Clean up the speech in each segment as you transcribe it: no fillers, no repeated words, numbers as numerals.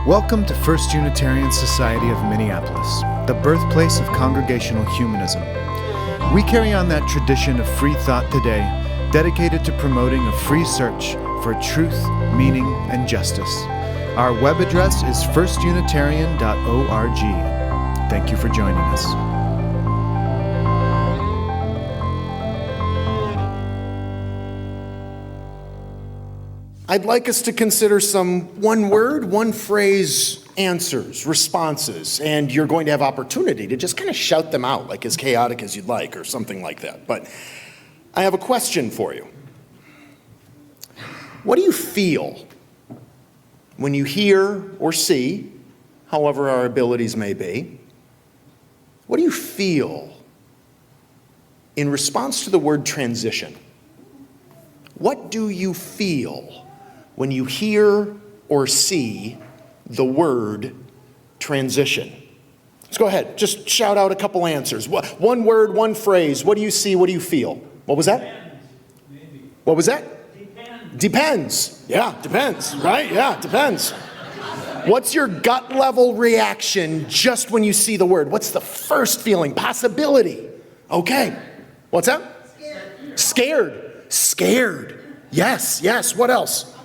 Welcome to First Unitarian Society of Minneapolis, the birthplace of congregational humanism. We carry on that tradition of free thought today, dedicated to promoting a free search for truth, meaning, and justice. Our web address is firstunitarian.org. Thank you for joining us. I'd like us to consider some one-word, one-phrase answers, responses, and you're going to have opportunity to just kind of shout them out, like as chaotic as you'd like or something like that. But I have a question for you. What do you feel when you hear or see, however our abilities may be, what do you feel in response to the word transition? What do you feel when you hear or see the word transition? Let's go ahead. Just shout out a couple answers. One word, one phrase. What do you see? What do you feel? What was that? Depends, maybe. What was that? Depends. Depends. Yeah, depends, right? Yeah, depends. What's your gut level reaction just when you see the word? What's the first feeling? Possibility. Okay. What's that? Scared. Scared. Yes. What else?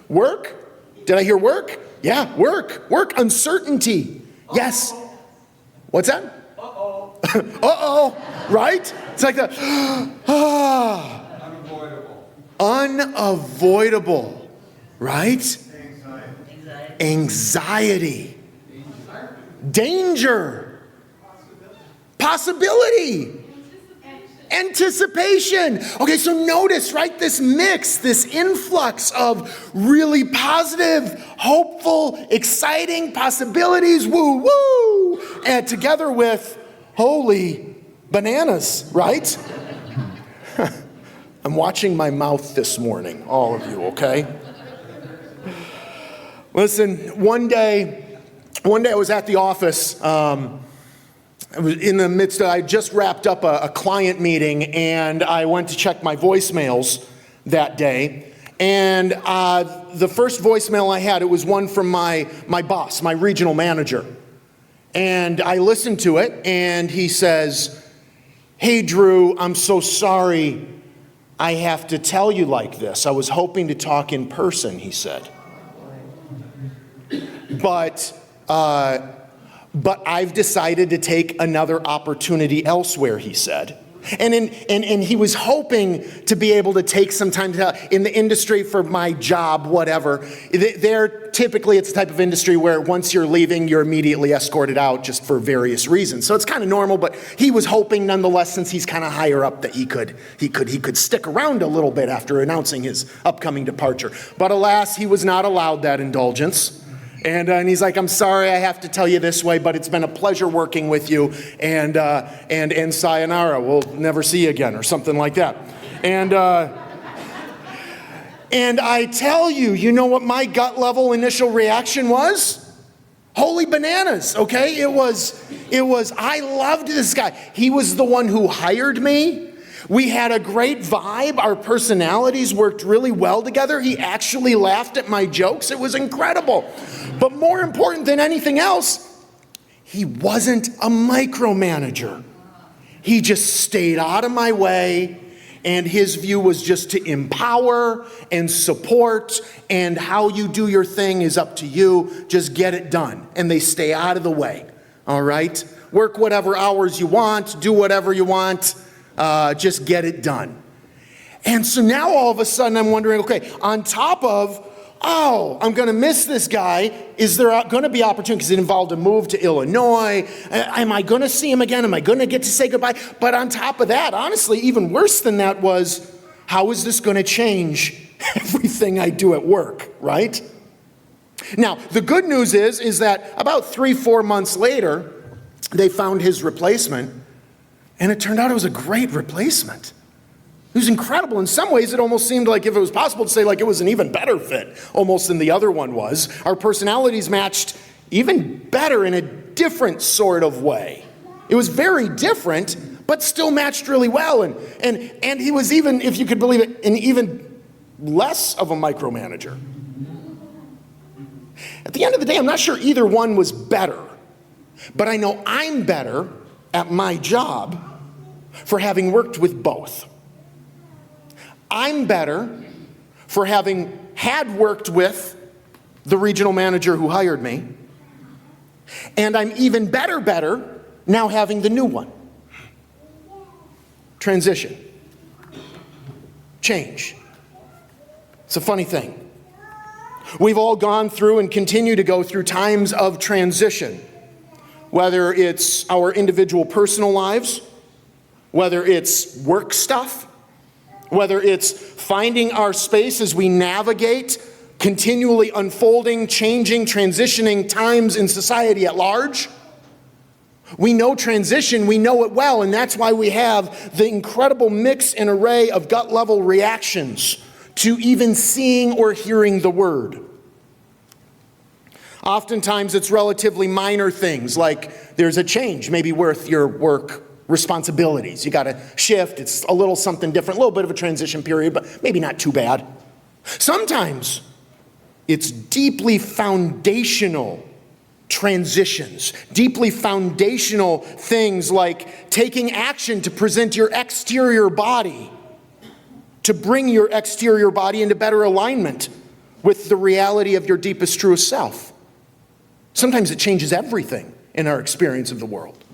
Work? Did I hear work? Yeah, work. Uncertainty. Yes. What's that? Uh-oh. Uh-oh. Right? It's like that. Unavoidable. Right? Anxiety. Danger. Possibility. Anticipation. Okay, so notice, right, this mix, this influx of really positive, hopeful, exciting possibilities, woo, and together with holy bananas, right? I'm watching my mouth this morning, all of you, okay? Listen, one day I was at the office, I was in the midst of, I just wrapped up a client meeting, and I went to check my voicemails that day. And the first voicemail I had, it was one from my boss, my regional manager. And I listened to it, and he says, "Hey, Drew, I'm so sorry I have to tell you like this. I was hoping to talk in person," he said. But I've decided to take another opportunity elsewhere, he said. And he was hoping to be able to take some time in the industry for my job, whatever. Typically, it's the type of industry where once you're leaving, you're immediately escorted out just for various reasons. So it's kind of normal, but he was hoping nonetheless, since he's kind of higher up, that he could stick around a little bit after announcing his upcoming departure. But alas, he was not allowed that indulgence. And he's like, "I'm sorry I have to tell you this way, but it's been a pleasure working with you, and sayonara, we'll never see you again," or something like that. And I tell you, you know what my gut level initial reaction was? Holy bananas, okay? It was, I loved this guy. He was the one who hired me. We had a great vibe. Our personalities worked really well together. He actually laughed at my jokes. It was incredible. But more important than anything else, he wasn't a micromanager. He just stayed out of my way, and his view was just to empower and support, and how you do your thing is up to you. Just get it done. And they stay out of the way, all right? Work whatever hours you want, do whatever you want. Just get it done. And so now all of a sudden I'm wondering, okay, on top of, I'm going to miss this guy. Is there going to be opportunity? Because it involved a move to Illinois. Am I going to see him again? Am I going to get to say goodbye? But on top of that, honestly, even worse than that was, how is this going to change everything I do at work, right? Now, the good news is that about 3-4 months later, they found his replacement. And it turned out it was a great replacement. It was incredible. In some ways, it almost seemed like, if it was possible to say, like it was an even better fit almost than the other one was. Our personalities matched even better in a different sort of way. It was very different, but still matched really well. And he was even, if you could believe it, an even less of a micromanager. At the end of the day, I'm not sure either one was better, but I know I'm better at my job for having worked with both. I'm better for having had worked with the regional manager who hired me, and I'm even better now having the new one. Transition. Change. It's a funny thing. We've all gone through and continue to go through times of transition, whether it's our individual personal lives, whether it's work stuff, whether it's finding our space as we navigate continually unfolding, changing, transitioning times in society at large. We know transition, we know it well, and that's why we have the incredible mix and array of gut-level reactions to even seeing or hearing the word. Oftentimes it's relatively minor things, like there's a change, maybe with your work responsibilities. You got to shift, it's a little something different, a little bit of a transition period, but maybe not too bad. Sometimes it's deeply foundational transitions, deeply foundational things like taking action to present your exterior body, to bring your exterior body into better alignment with the reality of your deepest, truest self. Sometimes it changes everything in our experience of the world.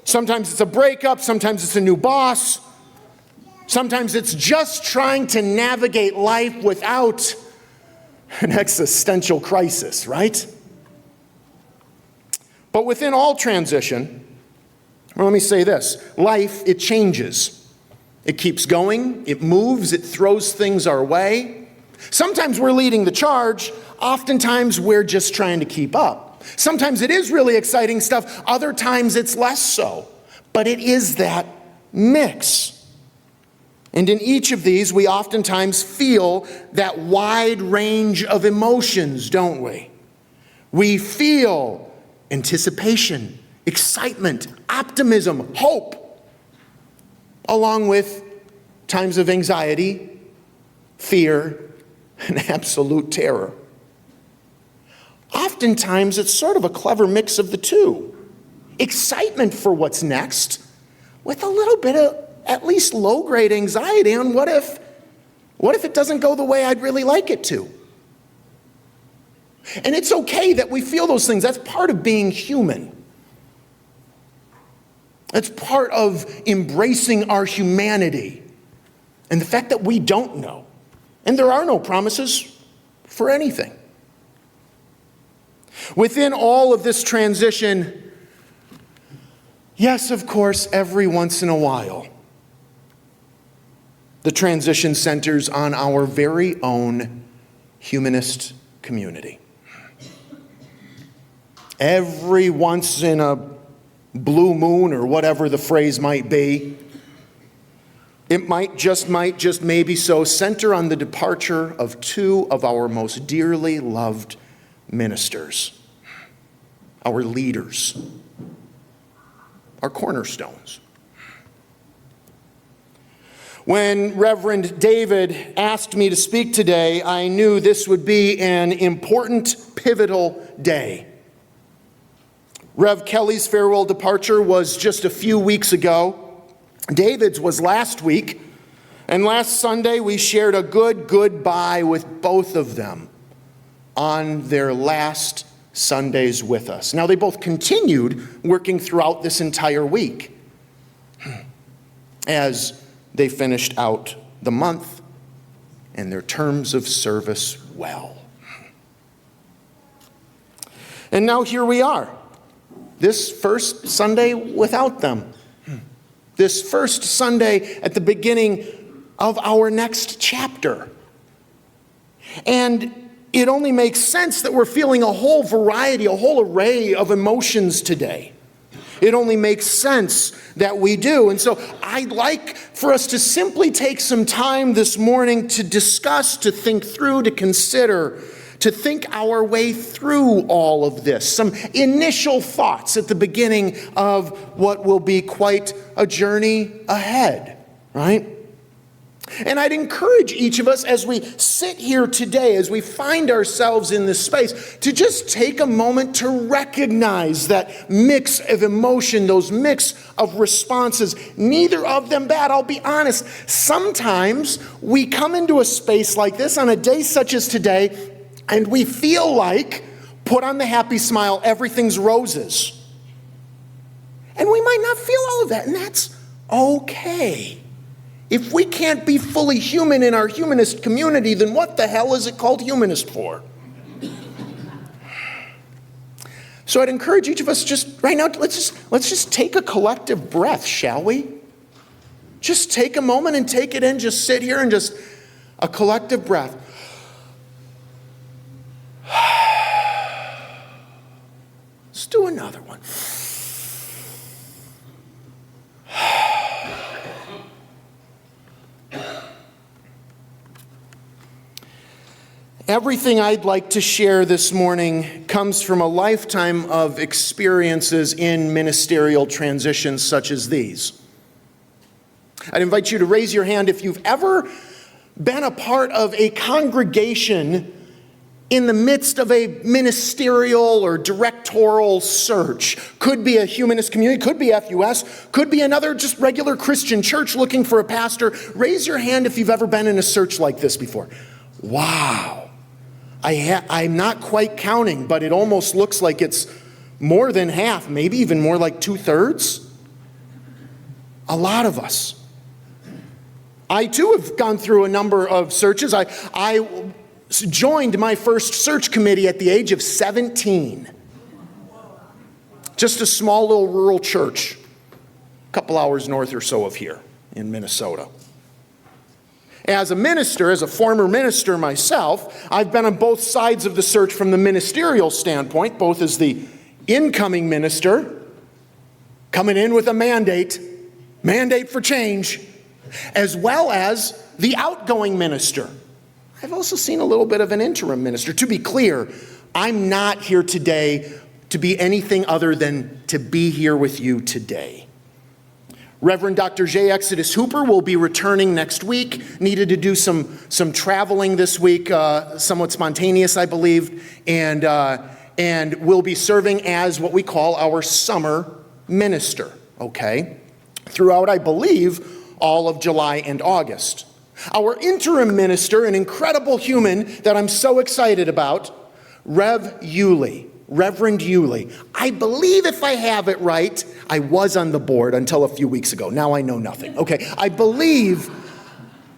Sometimes it's a breakup, sometimes it's a new boss, sometimes it's just trying to navigate life without an existential crisis, right? But within all transition, well, let me say this, life, it changes. It keeps going, it moves, it throws things our way. Sometimes we're leading the charge, oftentimes we're just trying to keep up. Sometimes it is really exciting stuff, other times it's less so. But it is that mix. And in each of these, we oftentimes feel that wide range of emotions, don't we? We feel anticipation, excitement, optimism, hope, along with times of anxiety, fear, and absolute terror. Oftentimes, it's sort of a clever mix of the two. Excitement for what's next, with a little bit of at least low-grade anxiety on what if it doesn't go the way I'd really like it to? And it's okay that we feel those things. That's part of being human. That's part of embracing our humanity and the fact that we don't know. And there are no promises for anything. Within all of this transition, yes, of course, every once in a while, the transition centers on our very own humanist community. Every once in a blue moon, or whatever the phrase might be, it might just maybe so center on the departure of two of our most dearly loved ministers, our leaders, our cornerstones. When Reverend David asked me to speak today, I knew this would be an important, pivotal day. Rev Kelly's farewell departure was just a few weeks ago. David's was last week. And last Sunday, we shared a goodbye with both of them on their last Sundays with us. Now, they both continued working throughout this entire week as they finished out the month and their terms of service well. And now here we are, this first Sunday without them. This first Sunday at the beginning of our next chapter. And it only makes sense that we're feeling a whole variety, a whole array of emotions today. It only makes sense that we do. And so I'd like for us to simply take some time this morning to discuss, to think through, to consider, to think our way through all of this. Some initial thoughts at the beginning of what will be quite a journey ahead, right? And I'd encourage each of us as we sit here today, as we find ourselves in this space, to just take a moment to recognize that mix of emotion, those mix of responses, neither of them bad. I'll be honest, sometimes we come into a space like this on a day such as today, and we feel like, put on the happy smile, everything's roses. And we might not feel all of that, and that's okay. If we can't be fully human in our humanist community, then what the hell is it called humanist for? So I'd encourage each of us just right now, let's just take a collective breath, shall we? Just take a moment and take it in. Just sit here and just a collective breath. Let's do another one. Everything I'd like to share this morning comes from a lifetime of experiences in ministerial transitions such as these. I'd invite you to raise your hand if you've ever been a part of a congregation in the midst of a ministerial or directorial search. Could be a humanist community, could be FUS, could be another just regular Christian church looking for a pastor. Raise your hand if you've ever been in a search like this before. Wow. I'm not quite counting, but it almost looks like it's more than half, maybe even more like 2/3. A lot of us. I too have gone through a number of searches. I joined my first search committee at the age of 17. Just a small little rural church, a couple hours north or so of here in Minnesota. As a minister, as a former minister myself, I've been on both sides of the search from the ministerial standpoint, both as the incoming minister, coming in with a mandate for change, as well as the outgoing minister. I've also seen a little bit of an interim minister. To be clear, I'm not here today to be anything other than to be here with you today. Reverend Dr. J. Exodus Hooper will be returning next week. Needed to do some traveling this week, somewhat spontaneous, I believe, and will be serving as what we call our summer minister, okay? Throughout, I believe, all of July and August. Our interim minister, an incredible human that I'm so excited about, Reverend Yulee. I believe if I have it right, I was on the board until a few weeks ago. Now I know nothing. Okay, I believe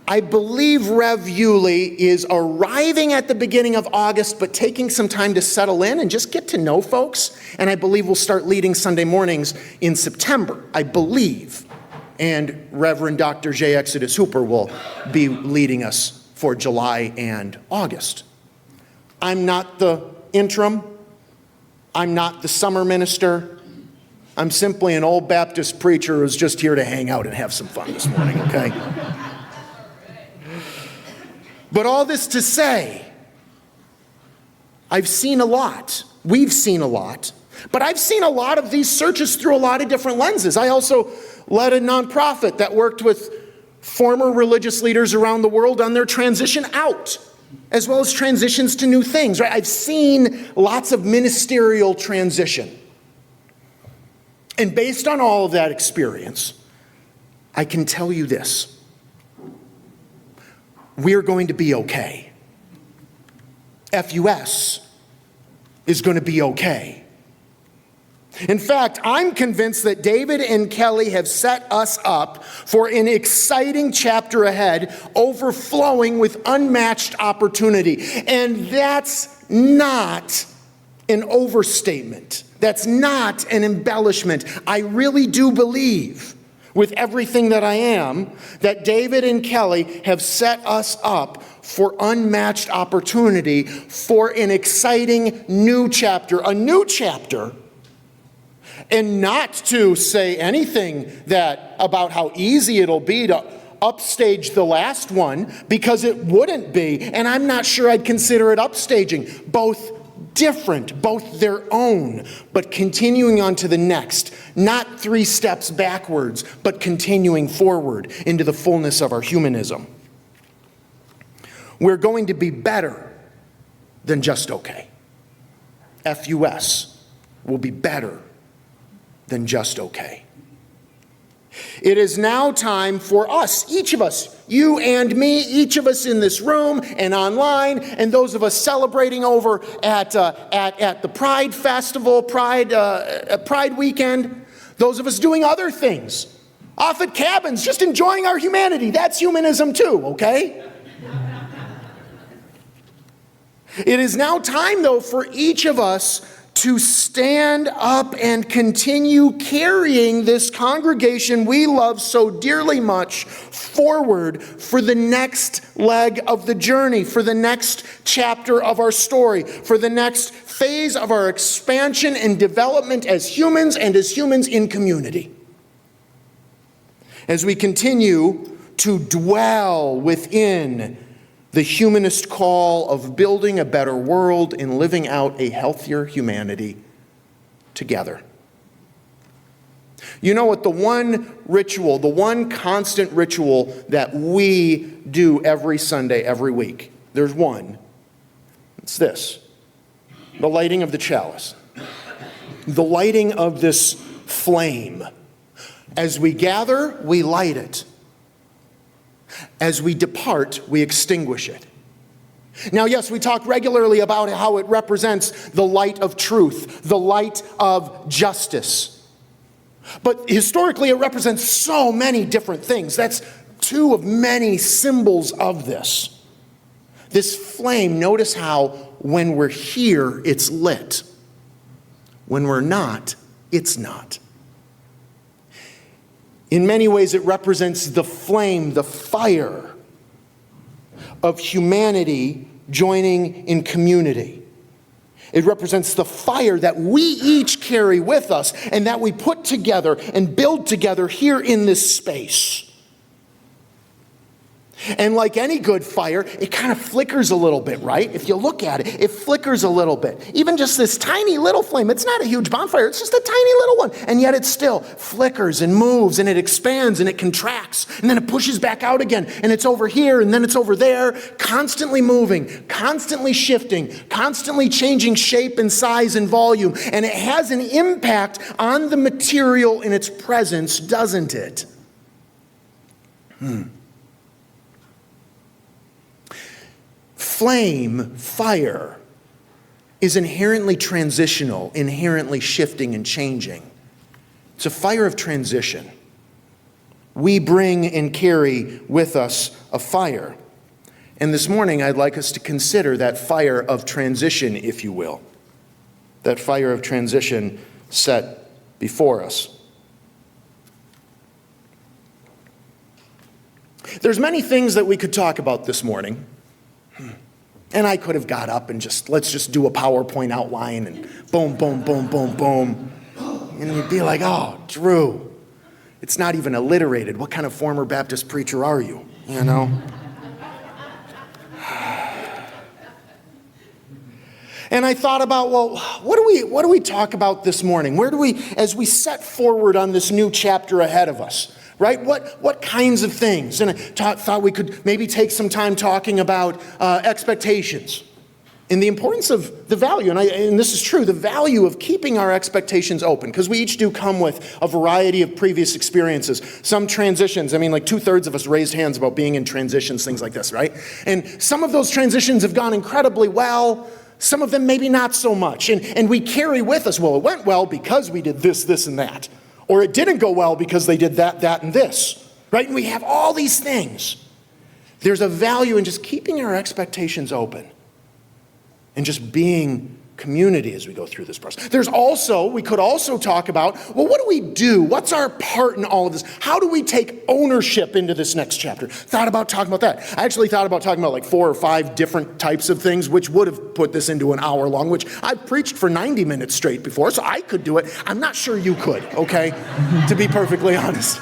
Rev Yulee is arriving at the beginning of August, but taking some time to settle in and just get to know folks. And I believe we'll start leading Sunday mornings in September, I believe. And Reverend Dr. J. Exodus Hooper will be leading us for July and August. I'm not the interim. I'm not the summer minister. I'm simply an old Baptist preacher who's just here to hang out and have some fun this morning, okay? But all this to say, I've seen a lot. We've seen a lot. But I've seen a lot of these searches through a lot of different lenses. I also led a nonprofit that worked with former religious leaders around the world on their transition out, as well as transitions to new things, right? I've seen lots of ministerial transition. And based on all of that experience, I can tell you this. We're going to be okay. FUS is going to be okay. In fact, I'm convinced that David and Kelli have set us up for an exciting chapter ahead, overflowing with unmatched opportunity. And that's not an overstatement. That's not an embellishment. I really do believe, with everything that I am, that David and Kelli have set us up for unmatched opportunity, for an exciting new chapter, a new chapter. And not to say anything about how easy it'll be to upstage the last one, because it wouldn't be. And I'm not sure I'd consider it upstaging. Both different, both their own, but continuing on to the next. Not 3 steps backwards, but continuing forward into the fullness of our humanism. We're going to be better than just okay. FUS will be better than just okay. It is now time for us, each of us, you and me, each of us in this room and online, and those of us celebrating over at the Pride Festival, Pride Weekend, those of us doing other things, off at cabins, just enjoying our humanity. That's humanism too, okay? It is now time, though, for each of us to stand up and continue carrying this congregation we love so dearly much forward for the next leg of the journey, for the next chapter of our story, for the next phase of our expansion and development as humans and as humans in community. As we continue to dwell within the humanist call of building a better world and living out a healthier humanity together. You know what? The one ritual, the one constant ritual that we do every Sunday, every week, there's one. It's this: the lighting of the chalice. The lighting of this flame. As we gather, we light it. As we depart, we extinguish it. Now, yes, we talk regularly about how it represents the light of truth, the light of justice. But historically, it represents so many different things. That's two of many symbols of this. This flame, notice how when we're here, it's lit. When we're not, it's not. In many ways, it represents the flame, the fire of humanity joining in community. It represents the fire that we each carry with us and that we put together and build together here in this space. And like any good fire, it kind of flickers a little bit, right? If you look at it, it flickers a little bit. Even just this tiny little flame, it's not a huge bonfire, it's just a tiny little one. And yet it still flickers and moves and it expands and it contracts and then it pushes back out again. And it's over here and then it's over there, constantly moving, constantly shifting, constantly changing shape and size and volume. And it has an impact on the material in its presence, doesn't it? Flame, fire, is inherently transitional, inherently shifting and changing. It's a fire of transition. We bring and carry with us a fire. And this morning, I'd like us to consider that fire of transition, if you will. That fire of transition set before us. There's many things that we could talk about this morning. And I could have got up and let's just do a PowerPoint outline and boom, boom, boom, boom, boom. And you'd be like, oh, Drew, it's not even alliterated. What kind of former Baptist preacher are you? You know? And I thought about, well, what do we talk about this morning? Where do we, as we set forward on this new chapter ahead of us? Right? What kinds of things? And I thought we could maybe take some time talking about expectations and the importance of the value. And this is true, the value of keeping our expectations open, because we each do come with a variety of previous experiences. Some transitions, like 2/3 of us raised hands about being in transitions, things like this, right? And some of those transitions have gone incredibly well. Some of them maybe not so much. And we carry with us, well, it went well because we did this, this, and that. Or it didn't go well because they did that, that, and this, right? And we have all these things. There's a value in just keeping our expectations open and just being community as we go through this process. We could also talk about, well, what do we do? What's our part in all of this? How do we take ownership into this next chapter? Thought about talking about that. I actually thought about talking about like 4 or 5 different types of things, which would have put this into an hour long, which I've preached for 90 minutes straight before, so I could do it. I'm not sure you could, okay? To be perfectly honest.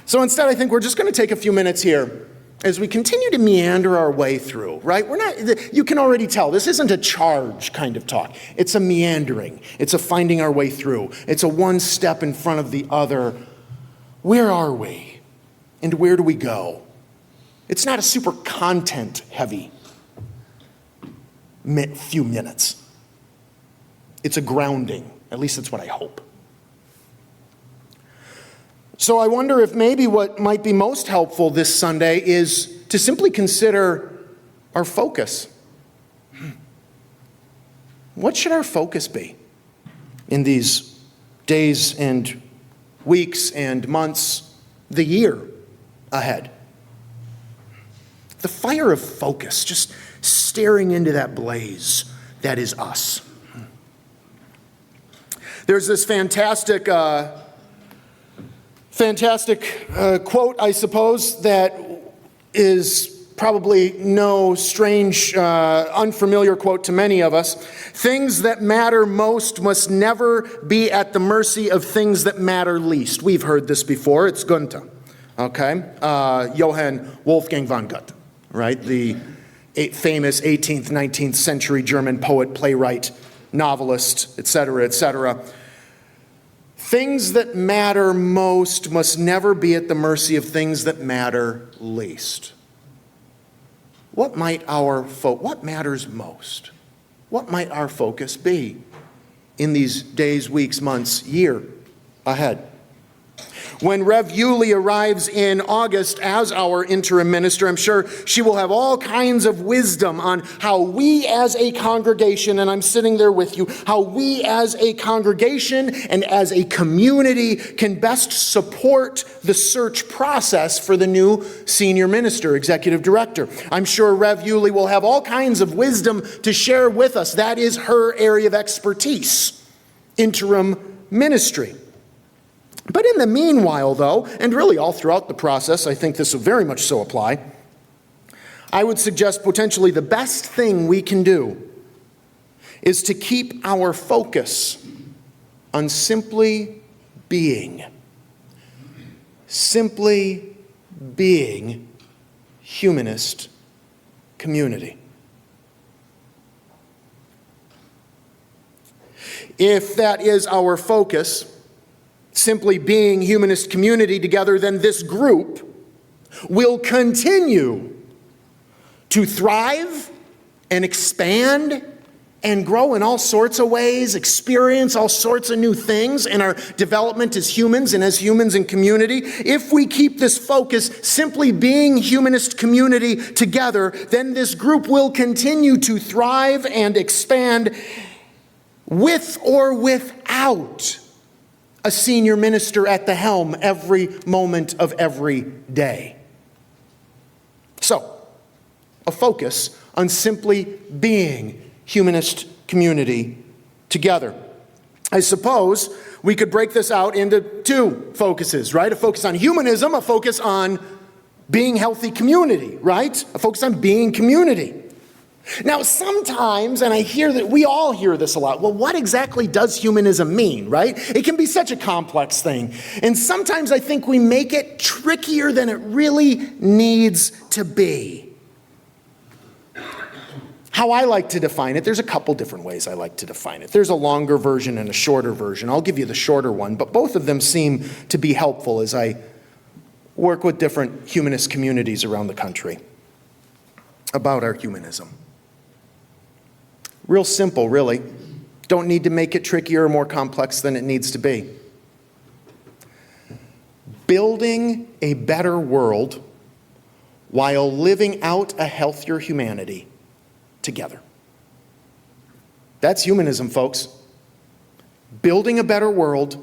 So instead, I think we're just going to take a few minutes here as we continue to meander our way through, right? You can already tell, this isn't a charge kind of talk. It's a meandering. It's a finding our way through. It's a one step in front of the other. Where are we? And where do we go? It's not a super content-heavy few minutes. It's a grounding. At least that's what I hope. So I wonder if maybe what might be most helpful this Sunday is to simply consider our focus. What should our focus be in these days and weeks and months, the year ahead? The fire of focus, just staring into that blaze that is us. There's this fantastic quote, I suppose, that is probably no strange, unfamiliar quote to many of us. Things that matter most must never be at the mercy of things that matter least. We've heard this before. It's Goethe, okay? Johann Wolfgang von Goethe, right? The famous 18th, 19th century German poet, playwright, novelist, etc., etc. Things that matter most must never be at the mercy of things that matter least. What matters most? What might our focus be in these days, weeks, months, year ahead? When Rev Yulie arrives in August as our interim minister, I'm sure she will have all kinds of wisdom on how we as a congregation, and I'm sitting there with you, how we as a congregation and as a community can best support the search process for the new senior minister, executive director. I'm sure Rev Yulie will have all kinds of wisdom to share with us. That is her area of expertise, interim ministry. But in the meanwhile, though, and really all throughout the process, I think this will very much so apply, I would suggest potentially the best thing we can do is to keep our focus on simply being humanist community. If that is our focus, simply being humanist community together, then this group will continue to thrive and expand and grow in all sorts of ways, experience all sorts of new things in our development as humans and as humans in community. If we keep this focus, simply being humanist community together, then this group will continue to thrive and expand with or without a senior minister at the helm every moment of every day. So, a focus on simply being humanist community together. I suppose we could break this out into two focuses, right? A focus on humanism, a focus on being healthy community, right? A focus on being community. Now, sometimes, and I hear that we all hear this a lot, well, what exactly does humanism mean, right? It can be such a complex thing. And sometimes I think we make it trickier than it really needs to be. How I like to define it, there's a couple different ways I like to define it. There's a longer version and a shorter version. I'll give you the shorter one, but both of them seem to be helpful as I work with different humanist communities around the country about our humanism. Real simple, really. Don't need to make it trickier or more complex than it needs to be. Building a better world while living out a healthier humanity together. That's humanism, folks. Building a better world,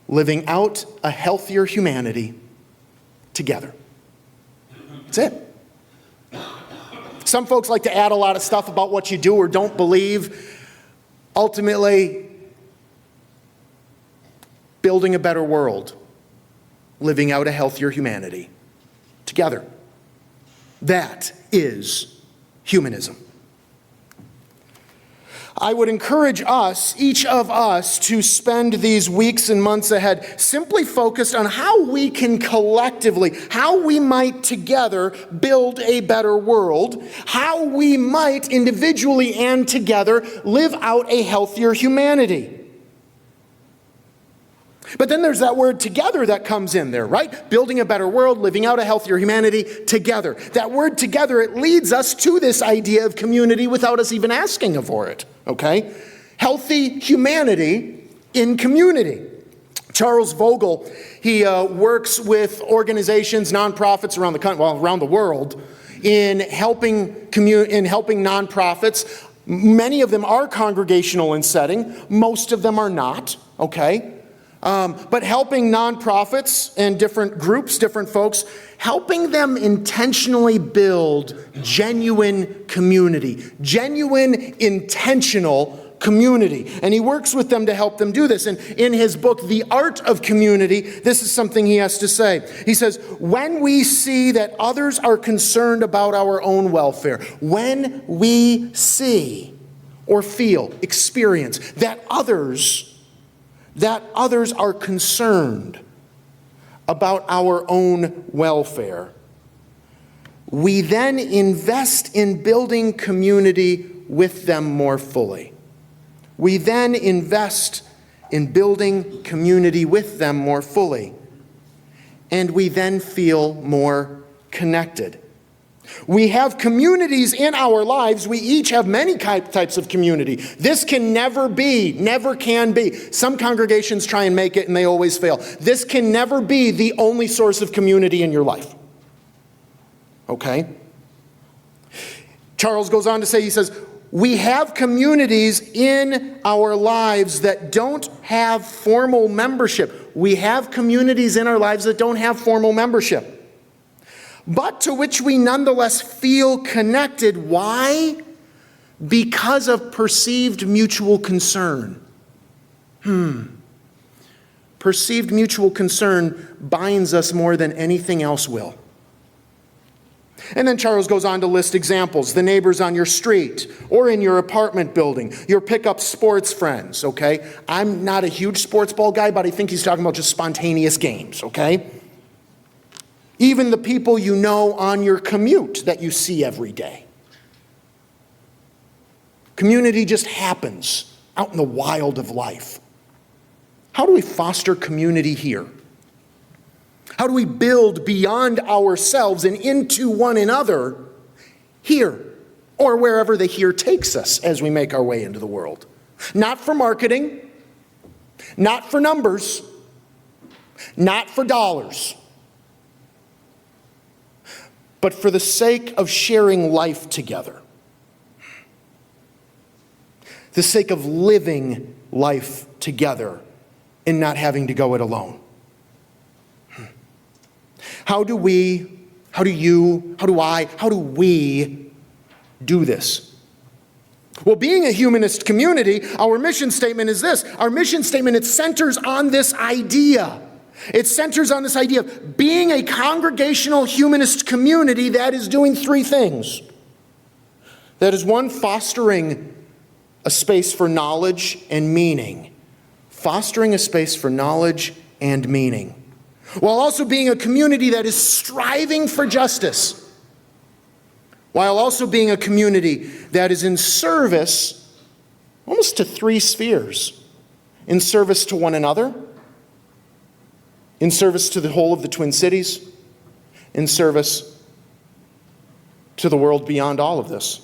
living out a healthier humanity together. That's it. Some folks like to add a lot of stuff about what you do or don't believe. Ultimately, building a better world, living out a healthier humanity together. That is humanism. I would encourage us, each of us, to spend these weeks and months ahead simply focused on how we can collectively, how we might together build a better world, how we might individually and together live out a healthier humanity. But then there's that word together that comes in there, right? Building a better world, living out a healthier humanity, together. That word together, it leads us to this idea of community without us even asking for it, okay? Healthy humanity in community. Charles Vogel, he works with organizations, nonprofits around the country, well, around the world, in helping nonprofits. Many of them are congregational in setting. Most of them are not, okay? But helping nonprofits and different groups, different folks, helping them intentionally build genuine community, genuine intentional community. And he works with them to help them do this. And in his book, The Art of Community, this is something he has to say. He says, when we see that others are concerned about our own welfare, when we see or feel, experience that others are concerned about our own welfare, we then invest in building community with them more fully. We then invest in building community with them more fully. And we then feel more connected. We have communities in our lives. We each have many types of community. This can never can be. Some congregations try and make it and they always fail. This can never be the only source of community in your life. Okay? Charles goes on to say, he says, we have communities in our lives that don't have formal membership. We have communities in our lives that don't have formal membership, but to which we nonetheless feel connected. Why? Because of perceived mutual concern. Perceived mutual concern binds us more than anything else will. And then Charles goes on to list examples. The neighbors on your street or in your apartment building, your pickup sports friends, okay? I'm not a huge sports ball guy, but I think he's talking about just spontaneous games, okay? Even the people you know on your commute that you see every day. Community just happens out in the wild of life. How do we foster community here? How do we build beyond ourselves and into one another here or wherever the here takes us as we make our way into the world? Not for marketing, not for numbers, not for dollars, but for the sake of sharing life together. The sake of living life together and not having to go it alone. How do we do this? Well, being a humanist community, our mission statement is this. Our mission statement, it centers on this idea. It centers on this idea of being a congregational humanist community that is doing three things. That is, one, fostering a space for knowledge and meaning. Fostering a space for knowledge and meaning. While also being a community that is striving for justice. While also being a community that is in service almost to three spheres. In service to one another. In service to the whole of the Twin Cities. In service to the world beyond all of this.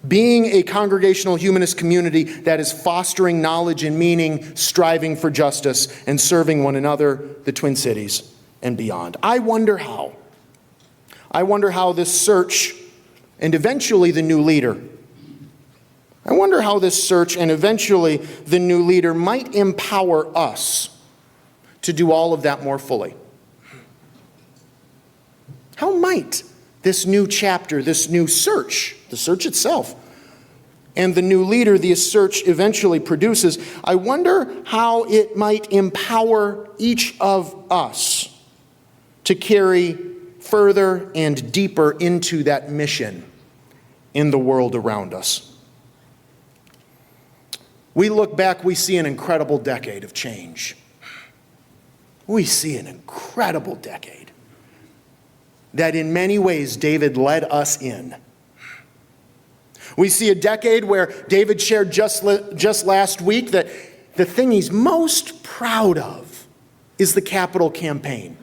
Being a congregational humanist community that is fostering knowledge and meaning, striving for justice, and serving one another, the Twin Cities, and beyond. I wonder how. I wonder how this search, and eventually the new leader, I wonder how this search and eventually the new leader might empower us to do all of that more fully. How might this new chapter, this new search, the search itself, and the new leader the search eventually produces, I wonder how it might empower each of us to carry further and deeper into that mission in the world around us. We look back, we see an incredible decade of change. We see an incredible decade that in many ways David led us in. We see a decade where David shared just last week that the thing he's most proud of is the capital campaign.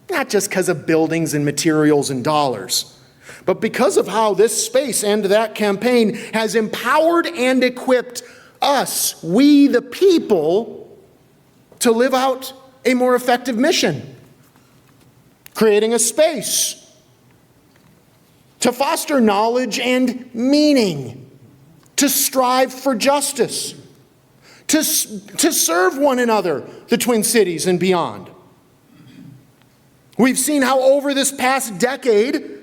Not just because of buildings and materials and dollars, but because of how this space and that campaign has empowered and equipped us, we the people, to live out a more effective mission. Creating a space to foster knowledge and meaning, to strive for justice, to serve one another, the Twin Cities and beyond. We've seen how over this past decade,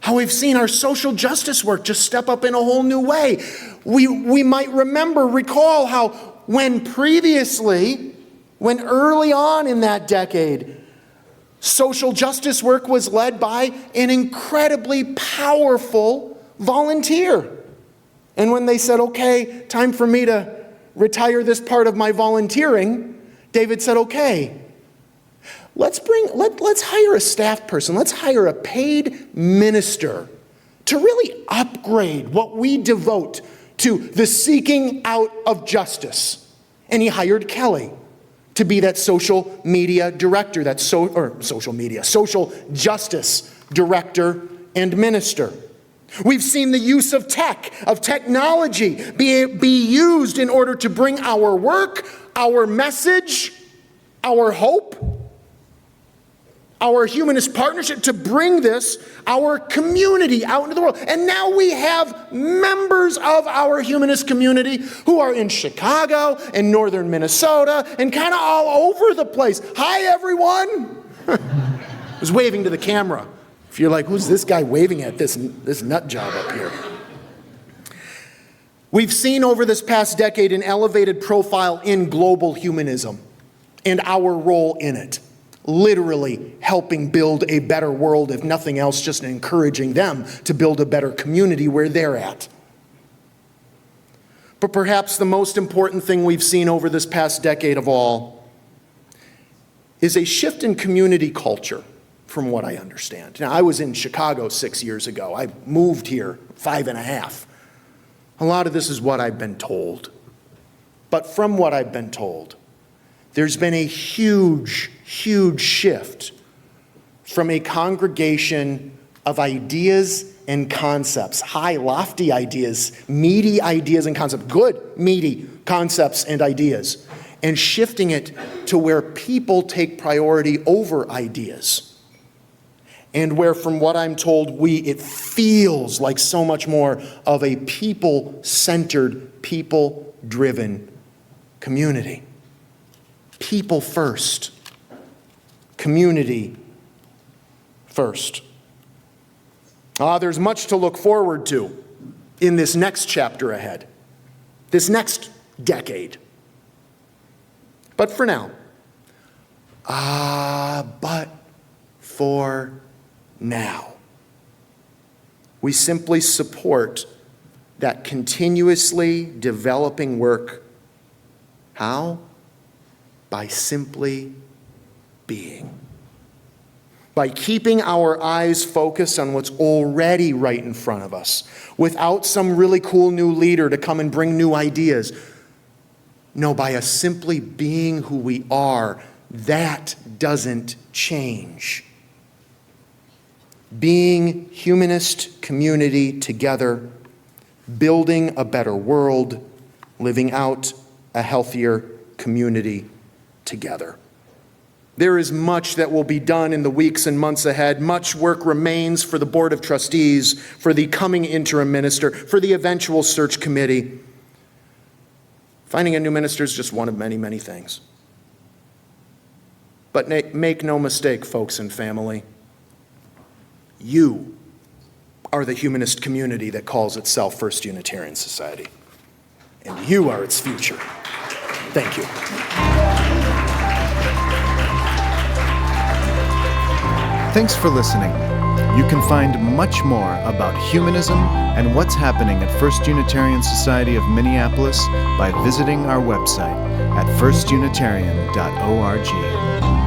how we've seen our social justice work just step up in a whole new way. We might recall how when early on in that decade, social justice work was led by an incredibly powerful volunteer. And when they said, okay, time for me to retire this part of my volunteering, David said, okay, let's hire a staff person. Let's hire a paid minister to really upgrade what we devote to the seeking out of justice. And he hired Kelli to be that social media director, social justice director and minister. We've seen the use of technology be used in order to bring our work, our message, our hope, our humanist partnership, to bring our community out into the world. And now we have members of our humanist community who are in Chicago and northern Minnesota and kind of all over the place. Hi, everyone. I was waving to the camera. If you're like, who's this guy waving at, this nut job up here? We've seen over this past decade an elevated profile in global humanism and our role in it. Literally helping build a better world, if nothing else, just encouraging them to build a better community where they're at. But perhaps the most important thing we've seen over this past decade of all is a shift in community culture, from what I understand. Now, I was in Chicago 6 years ago. I moved here 5.5. A lot of this is what I've been told. But from what I've been told, there's been a huge shift from a congregation of ideas and concepts, high, lofty ideas, meaty ideas and concepts, good, meaty concepts and ideas, and shifting it to where people take priority over ideas. And where, from what I'm told, it feels like so much more of a people-centered, people-driven community. People first. Community first. There's much to look forward to in this next chapter ahead, this next decade. But for now, but for now, we simply support that continuously developing work. How? By simply being. By keeping our eyes focused on what's already right in front of us, without some really cool new leader to come and bring new ideas. No, by us simply being who we are, that doesn't change. Being humanist community together, building a better world, living out a healthier community together. There is much that will be done in the weeks and months ahead. Much work remains for the Board of Trustees, for the coming interim minister, for the eventual search committee. Finding a new minister is just one of many, many things. But make no mistake, folks and family, you are the humanist community that calls itself First Unitarian Society. And you are its future. Thank you. Thanks for listening. You can find much more about humanism and what's happening at First Unitarian Society of Minneapolis by visiting our website at firstunitarian.org.